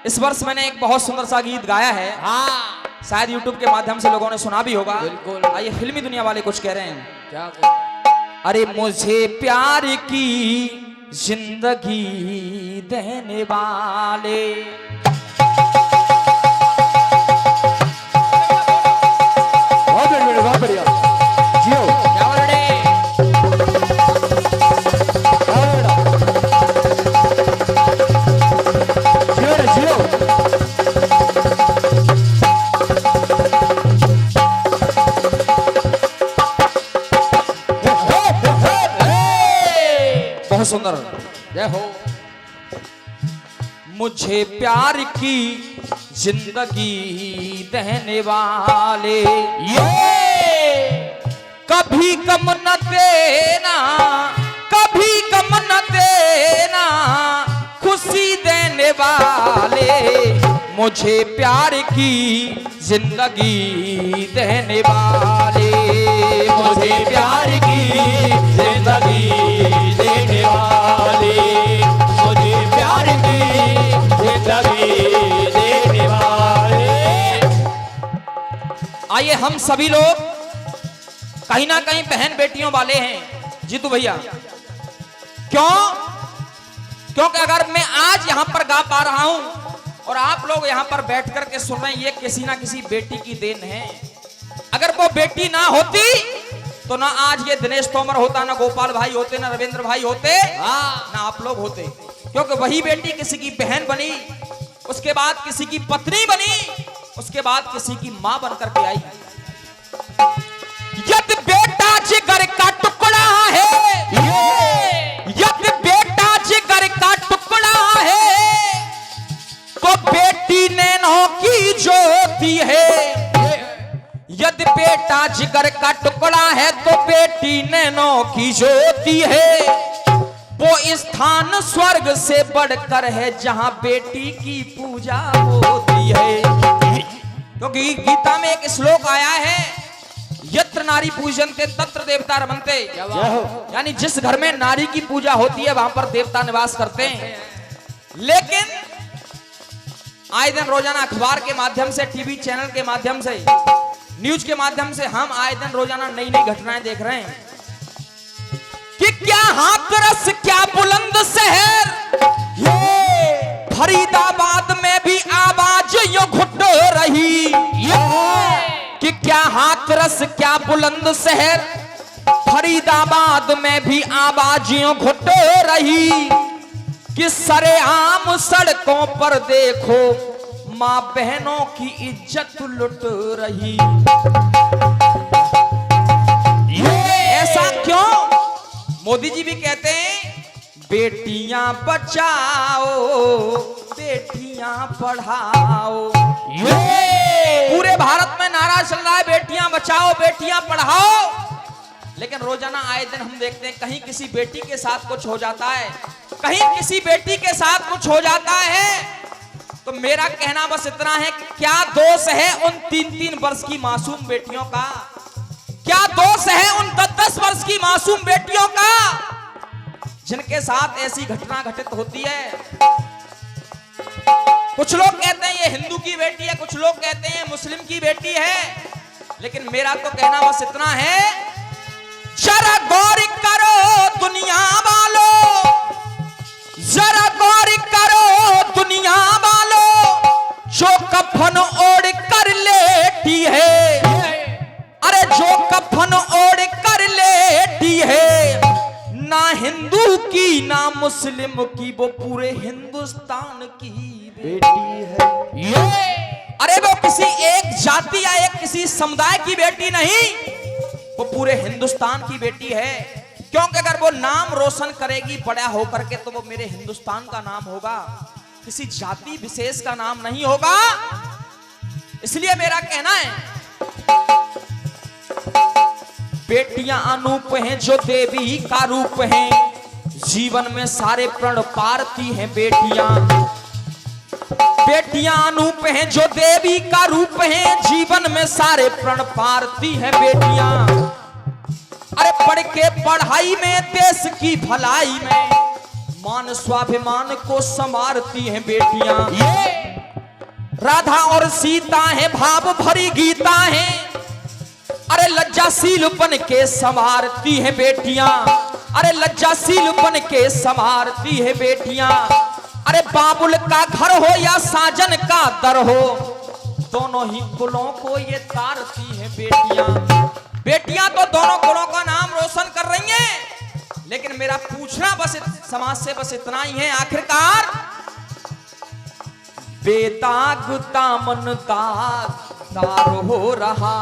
इस वर्ष मैंने एक बहुत सुंदर सा गीत गाया है। हाँ शायद YouTube के माध्यम से लोगों ने सुना भी होगा। बिल्कुल। आइए फिल्मी दुनिया वाले कुछ कह रहे हैं। क्या अरे मुझे प्यार की जिंदगी देने वाले, बहुत बढ़िया जियो क्या बोल रहे? जियो रे जियो। बहुत सुंदर। जय हो। मुझे प्यार की जिंदगी देने वाले, ये कभी गम न देना, कभी गम न देना, खुशी देने वाले, मुझे प्यार की जिंदगी देने वाले, मुझे प्यार की जिंदगी देने वाले, मुझे प्यार की जिंदगी देने वाले। आइए हम सभी लोग कहीं ना कहीं बहन बेटियों वाले हैं जीतू भैया। क्यों? क्योंकि अगर मैं आज यहां पर गा पा रहा हूं और आप लोग यहां पर बैठ कर के सुन रहे हैं, ये किसी ना किसी बेटी की देन है। अगर वो बेटी ना होती तो ना आज ये दिनेश तोमर होता, ना गोपाल भाई होते, ना रविंद्र भाई होते, ना आप लोग होते। क्योंकि वही बेटी किसी की बहन बनी, उसके बाद किसी की पत्नी बनी, उसके बाद किसी की मां बनकर के आई। यदि बेटा जिगर का टुकड़ा है, यदि बेटा जिगर का टुकड़ा है, तो बेटी नैनों की ज्योति है। यदि बेटा जिगर का टुकड़ा है तो बेटी नैनों की ज्योति है। वो स्थान स्वर्ग से बढ़कर है जहां बेटी की पूजा होती है। क्योंकि गीता में एक श्लोक आया है, यत्र नारी पूजन्ते तत्र देवता रमन्ते, यानी जिस घर में नारी की पूजा होती है वहां पर देवता निवास करते हैं। लेकिन आए दिन रोजाना अखबार के माध्यम से, टीवी चैनल के माध्यम से, न्यूज के माध्यम से हम आए दिन रोजाना नई नई घटनाएं देख रहे हैं कि क्या हाथरस, क्या बुलंद शहर, फरीदाबाद में भी आवाज यूं घुट रही, कि क्या हाथरस, क्या बुलंद शहर, फरीदाबाद में भी आवाज यूं घुट रही, कि सरेआम सड़कों पर देखो मां बहनों की इज्जत लुट रही। ऐसा क्यों? मोदी जी भी कहते हैं बेटियां बचाओ, बेटियां पढ़ाओ। पूरे भारत में नारा चल रहा है बेटियां बचाओ, बेटियां पढ़ाओ। लेकिन रोजाना आए दिन हम देखते हैं कहीं किसी बेटी के साथ कुछ हो जाता है, कहीं किसी बेटी के साथ कुछ हो जाता है। तो मेरा कहना बस इतना है कि क्या दोष है उन 3-3 वर्ष की मासूम बेटियों का, क्या दोष है उन 10-10 वर्ष की मासूम बेटियों का जिनके साथ ऐसी घटना घटित होती है। कुछ लोग कहते हैं ये हिंदू की बेटी है, कुछ लोग कहते हैं मुस्लिम की बेटी है। लेकिन मेरा तो कहना बस इतना है, जरा गौर करो दुनिया वालों, जरा गौर करो दुनिया वालों, जो कफन ओढ़ कर लेटी है, अरे जो कफन ओढ़ कर लेटी है, ना हिंदू की ना मुस्लिम की, वो पूरे हिंदुस्तान की बेटी है। अरे वो किसी एक जाति या एक किसी समुदाय की बेटी नहीं, वो पूरे हिंदुस्तान की बेटी है। क्योंकि अगर वो नाम रोशन करेगी बड़ा होकर के तो वो मेरे हिंदुस्तान का नाम होगा, किसी जाति विशेष का नाम नहीं होगा। इसलिए मेरा कहना है बेटियां अनूप हैं जो देवी का रूप हैं, जीवन में सारे प्रण पारती हैं बेटियां। बेटियां अनूप हैं जो देवी का रूप हैं, जीवन में सारे प्रण पारती हैं बेटियां। अरे पढ़ के पढ़ाई में, देश की भलाई में, मान स्वाभिमान को संवारती हैं बेटियां। राधा और सीता है, भाव भरी गीता है। अरे लज्जाशील बन के संवारती है बेटियां, अरे लज्जाशील बन के संवारती है बेटियां। अरे बाबुल का घर हो या साजन का दर हो, दोनों ही कुलों को ये तारती है बेटियां। बेटियां तो दोनों कुलों का नाम रोशन कर रही हैं, लेकिन मेरा पूछना बस समाज से बस इतना ही है, आखिरकार बेदाग दामन दागदार हो रहा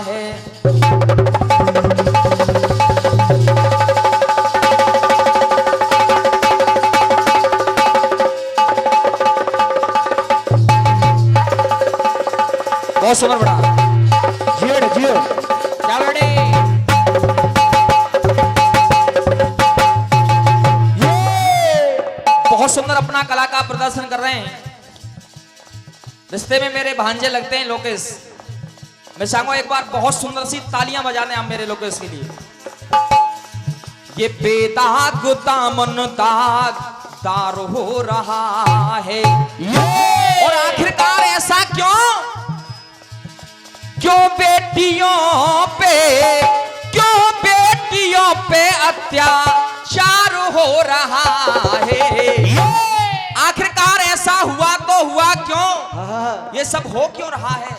है। बहुत सुंदर बड़ा जियो जियो क्या बेटे, बहुत सुंदर अपना कला का प्रदर्शन कर रहे हैं। रिश्ते में मेरे भांजे लगते हैं लोकेश, मैं चाहूंगा एक बार बहुत सुंदर सी तालियां बजाने आप मेरे लोकेश के लिए। ये बेदाग दामन दागदार हो रहा है, और आखिरकार ऐसा क्यों, क्यों बेटियों पे अत्याचार हो रहा है। आखिरकार ऐसा हुआ तो हुआ क्यों, ये सब हो क्यों रहा है?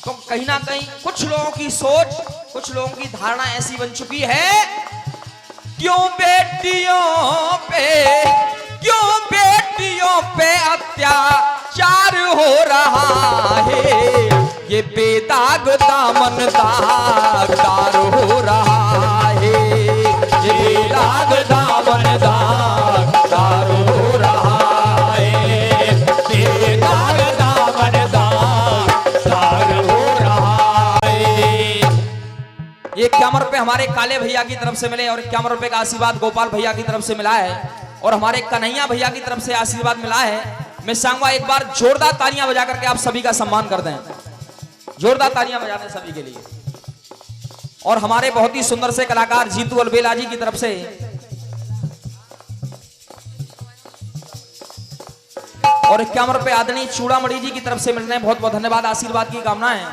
तो कहीं ना कहीं कुछ लोगों की सोच, कुछ लोगों की धारणा ऐसी बन चुकी है, क्यों बेटियों पे अत्याचार हो रहा है। ये बेदाग दामन दागदार हो रहा है, ये बेदाग दामन दागदार हो रहा है, बेदाग दामन दागदार हो रहा है। ये 51 रुपए हमारे काले भैया की तरफ से मिले, और 51 रुपए का आशीर्वाद गोपाल भैया की तरफ से मिला है, और हमारे कन्हैया भैया की तरफ से आशीर्वाद मिला है। मैं चाहूंगा एक बार जोरदार तालियां बजा करके आप सभी का सम्मान कर दें, जोरदार तालियां बजा दें सभी के लिए। और हमारे बहुत ही सुंदर से कलाकार जीतू अलबेला जी की तरफ से और 51 रुपए आदरणीय चूड़ामणि जी की तरफ से मिल रहे हैं, बहुत बहुत धन्यवाद, आशीर्वाद की कामना है।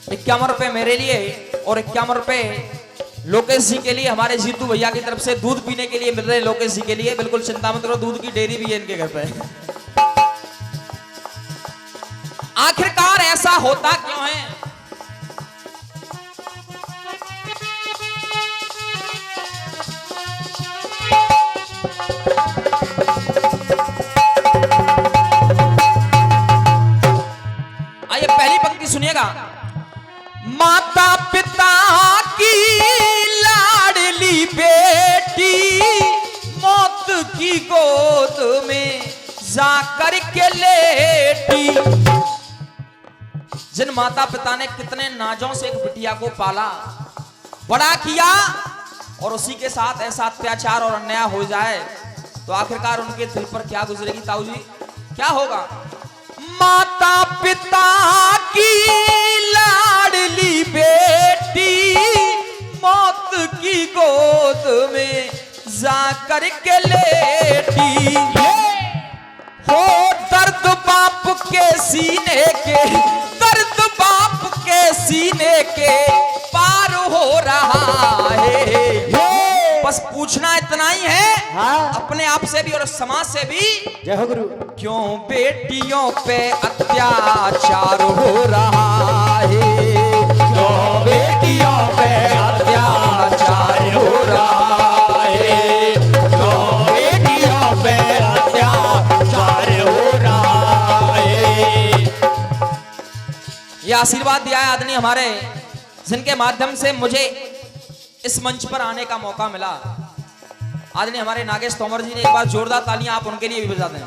₹51 मेरे लिए और 51 रुपए लोकेश जी के लिए, हमारे जीतू भैया की तरफ से दूध पीने के लिए मिल रहे हैं लोकेश जी के लिए। बिल्कुल चिंता मत करो, दूध की डेयरी भी है इनके घर पे। आखिरकार ऐसा होता क्यों है? आइए पहली पंक्ति सुनिएगा। माता पिता की लाडली बेटी मौत की गोद में जाकर के लेटी। जिन माता पिता ने कितने नाजों से एक बिटिया को पाला, बड़ा किया, और उसी के साथ ऐसा अत्याचार और अन्याय हो जाए तो आखिरकार उनके दिल पर क्या गुजरेगी ताऊ जी, क्या होगा? माता पिता की लाडली बेटी मौत की गोद में जाकर के लेटी। हो दर्द बाप के सीने के, दर्द बाप के सीने के पार हो रहा है। बस पूछना इतना ही है, हाँ। अपने आप से भी और समाज से भी, जय हो गुरु। क्यों बेटियों पे अत्याचार हो रहा है, क्यों बेटियों पे अत्याचार हो रहा है, क्यों बेटियों पे अत्याचार हो रहा है। ये आशीर्वाद दिया है आदरणीय हमारे, जिनके माध्यम से मुझे इस मंच पर आने का मौका मिला, आदरणीय हमारे नागेश तोमर जी ने। एक बार जोरदार तालियां आप उनके लिए भी बजा दें।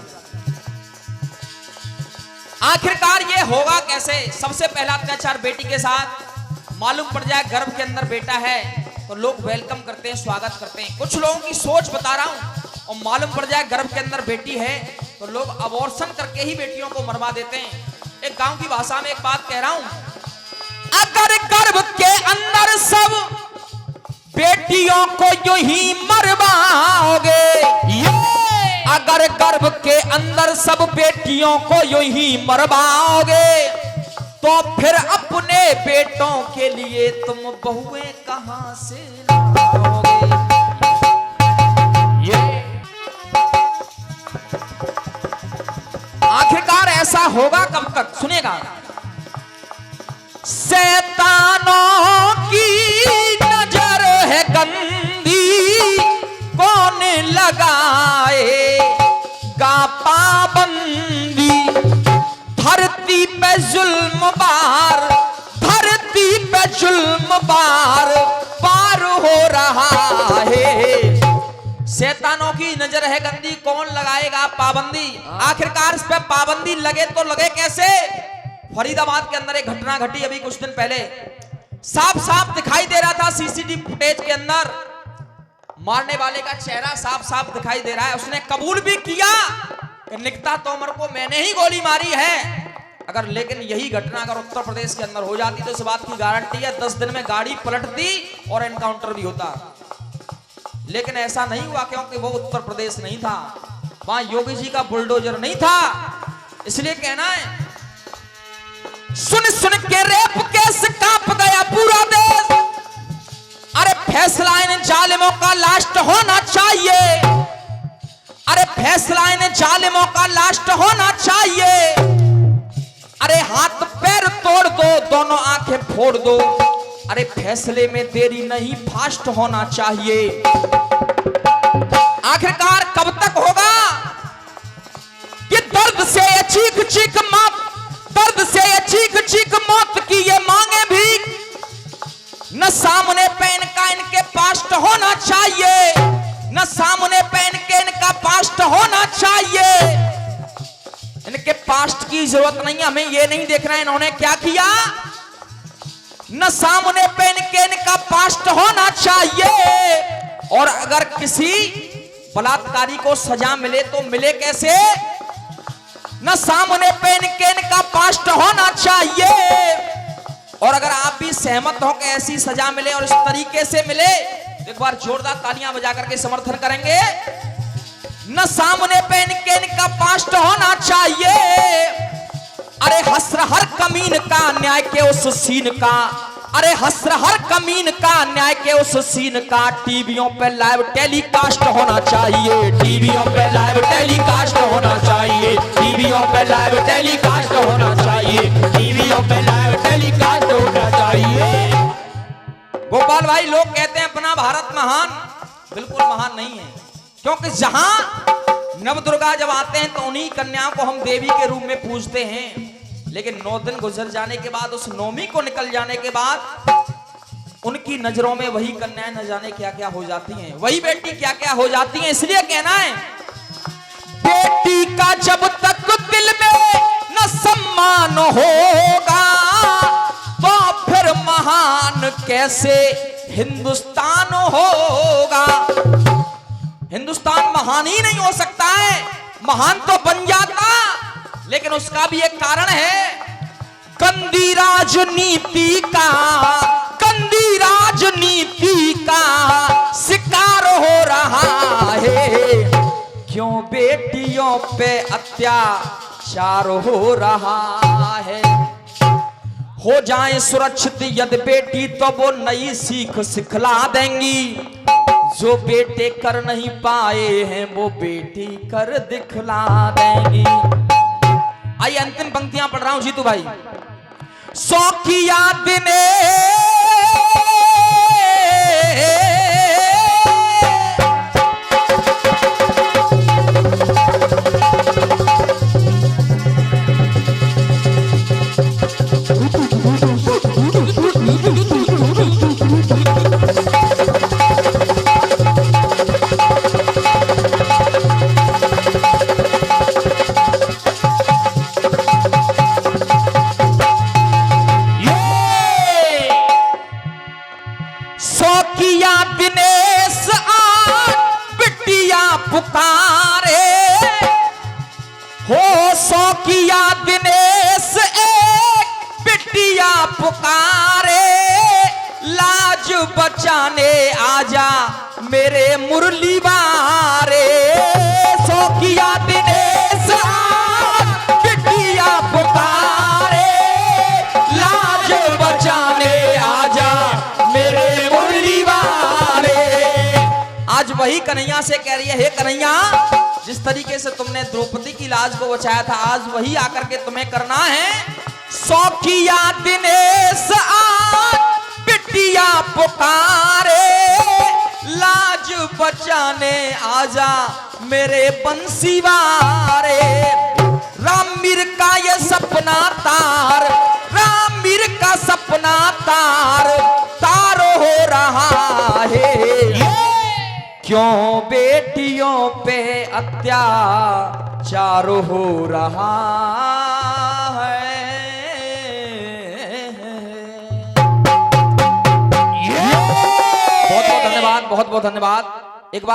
आखिरकार ये होगा कैसे? सबसे पहला अत्याचार बेटी के साथ मालूम पड़ जाए गर्भ के अंदर बेटा है तो लोग वेलकम करते हैं, स्वागत करते हैं। कुछ लोगों की सोच बता रहा हूं, और मालूम पड़ जाए गर्भ के अंदर बेटी है तो लोग अबॉर्शन करके ही बेटियों को मरवा देते हैं। एक गांव की भाषा में एक बात कह रहा हूं, अगर गर्भ के अंदर सब बेटियों को यूं ही मरवाओगे, अरे गर्भ के अंदर सब बेटियों को यूं ही मरवाओगे, तो फिर अपने बेटों के लिए तुम बहुएं कहां से लाओगे। ये आखिरकार ऐसा होगा कब तक, सुनेगा। शैतानों की नजर है गंदी, कौन लगाएगा पाबंदी। धरती पे जुल्म बार, धरती पे जुल्म बार पार हो रहा है। शैतानों की नजर है गंदी, कौन लगाएगा पाबंदी। आखिरकार इस पे पाबंदी लगे तो लगे कैसे। फरीदाबाद के अंदर एक घटना घटी अभी कुछ दिन पहले, साफ साफ दिखाई दे रहा था सीसीटीवी फुटेज के अंदर, मारने वाले का चेहरा साफ साफ दिखाई दे रहा है। उसने कबूल भी किया कि निकिता तोमर को मैंने ही गोली मारी है। अगर लेकिन यही घटना अगर उत्तर प्रदेश के अंदर हो जाती तो इस बात की गारंटी है 10 दिन में गाड़ी पलटती और एनकाउंटर भी होता। लेकिन ऐसा नहीं हुआ क्योंकि वो उत्तर प्रदेश नहीं था, वहां योगी जी का बुलडोजर नहीं था। इसलिए कहना है, सुन सुन के रेप केस कांप गया पूरा देश। अरे फैसला इन जालिमों का लास्ट होना चाहिए, अरे फैसला इन जालिमों का लास्ट होना चाहिए। अरे हाथ पैर तोड़ दो, दोनों आंखें फोड़ दो, अरे फैसले में देरी नहीं, फास्ट होना चाहिए। आखिरकार कब तक होगा कि दर्द से ये चीख चीख मौत, दर्द से ये चीख चीख मौत की ये मांगे भी न सामने पेन का इनके पास्ट होना चाहिए, न सामने पेन के इनका पास्ट होना चाहिए। इनके पास्ट की जरूरत नहीं, हमें ये नहीं देखना है इन्होंने क्या किया, न सामने पेन के इनका पास्ट होना चाहिए। और अगर किसी बलात्कारी को सजा मिले तो मिले कैसे, न सामने पेन के इनका पास्ट होना चाहिए। और अगर आप भी सहमत हो कि ऐसी सजा मिले और इस तरीके से मिले, एक बार जोरदार तालियां बजा करके समर्थन करेंगे। न सामने पेन के इनका पास्ट होना चाहिए। अरे हसर हर कमीन का न्याय के उस सीन का, अरे हसर हर कमीन का न्याय के उस सीन का टीवियों पे लाइव टेलीकास्ट होना चाहिए, टीवियों पे लाइव टेलीकास्ट होना चाहिए, टीवियों पे लाइव टेलीकास्ट होना चाहिए, टीवियों पे लाइव टेलीकास्ट होना चाहिए। गोपाल भाई, लोग कहते हैं अपना भारत महान, बिल्कुल महान नहीं है, क्योंकि जहां नवदुर्गा जब आते हैं तो उन्हीं कन्याओं को हम देवी के रूप में पूजते हैं। लेकिन 9 दिन गुजर जाने के बाद, उस नौमी को निकल जाने के बाद उनकी नजरों में वही कन्याएं न जाने क्या क्या हो जाती हैं, वही बेटी क्या क्या हो जाती हैं। इसलिए कहना है, बेटी का जब तक दिल में न सम्मान होगा तो फिर महान कैसे हिंदुस्तान होगा। हिंदुस्तान महान ही नहीं हो सकता है, महान तो बन जाता, लेकिन उसका भी एक कारण है, गंदी राजनीति का, गंदी राजनीति का शिकार हो रहा है। क्यों बेटियों पे अत्याचार हो रहा है। हो जाए सुरक्षित यदि बेटी तो वो नई सीख सिखला देंगी, जो बेटे कर नहीं पाए हैं वो बेटी कर दिखला देंगी। आइए अंतिम पंक्तियां पढ़ रहा हूं जीतू भाई। शौकिया दिने बचाने आजा मेरे मुरली बारे। शौकिया आज वही कन्हैया से कह रही है, हे कन्हैया, जिस तरीके से तुमने द्रौपदी की लाज को बचाया था, आज वही आकर के तुम्हें करना है। सौखिया दिनेश आज बिटिया पुकारे, लाज बचाने आजा मेरे बंसीवारे। रामवीर का ये सपना तार, रामवीर का सपना तार तार हो रहा है। क्यों बेटियों पे अत्याचार हो रहा है। बहुत बहुत धन्यवाद, बहुत बहुत धन्यवाद।